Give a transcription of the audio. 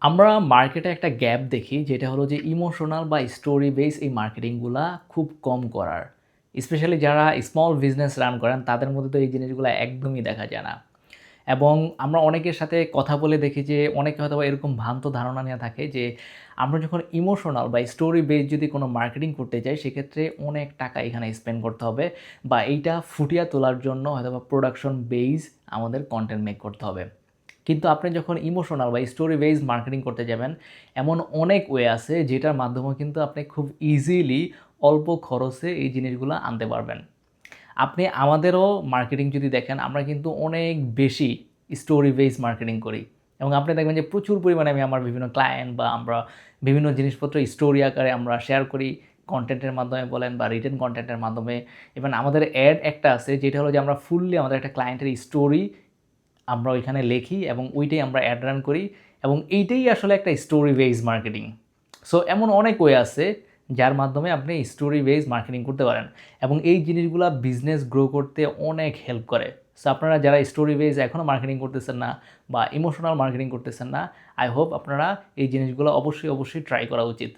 আমরা মার্কেটে একটা গ্যাপ দেখি যেটা হলো যে ইমোশনাল বা স্টোরি বেস এই মার্কেটিংগুলা খুব কম করার। স্পেশালি যারা স্মল বিজনেস রান করেন তাদের মধ্যে তো এই জিনিসগুলো একদমই দেখা যায় না। এবং আমরা অনেকের সাথে কথা বলে দেখি যে অনেকে হয়তোবা এরকম ভ্রান্ত ধারণা নিয়ে থাকে যে আমরা যখন ইমোশনাল বা স্টোরি বেস যদি কোনো মার্কেটিং করতে যাই সেক্ষেত্রে অনেক টাকা এখানে স্পেন্ড করতে হবে বা এইটা ফুটিয়ে তোলার জন্য হয়তোবা প্রোডাকশন বেস আমাদের কন্টেন্ট মেক করতে হবে। কিন্তু আপনি যখন ইমোশনাল বা স্টোরি বেসড মার্কেটিং করতে যাবেন, এমন অনেক ওয়ে আছে যেটার মাধ্যমে কিন্তু আপনি খুব ইজিলি অল্প খরচে এই জিনিসগুলো আনতে পারবেন। আপনি আমাদেরও মার্কেটিং যদি দেখেন, আমরা কিন্তু অনেক বেশি স্টোরি বেসড মার্কেটিং করি এবং আপনি দেখবেন যে প্রচুর পরিমাণে আমি আমার বিভিন্ন ক্লায়েন্ট বা আমরা বিভিন্ন জিনিসপত্র স্টোরি আকারে আমরা শেয়ার করি, কনটেন্টের মাধ্যমে বলেন বা রিটেন কনটেন্টের মাধ্যমে। এবং আমাদের অ্যাড একটা আছে যেটা হলো যে আমরা ফুললি আমাদের একটা ক্লায়েন্টের স্টোরি আমরা ওইখানে লিখি এবং ওইটাই আমরা অ্যাড রান করি এবং এইটাই আসলে একটা স্টোরি বেস মার্কেটিং। সো এমন অনেক ওয়ে আছে যার মাধ্যমে আপনি স্টোরি বেস মার্কেটিং করতে পারেন এবং এই জিনিসগুলো বিজনেস গ্রো করতে অনেক হেল্প করে। সো আপনারা যারা স্টোরি বেস এখনও মার্কেটিং করতেছেন না বা ইমোশনাল মার্কেটিং করতেছেন না, আই হোপ আপনারা এই জিনিসগুলো অবশ্যই ট্রাই করা উচিত।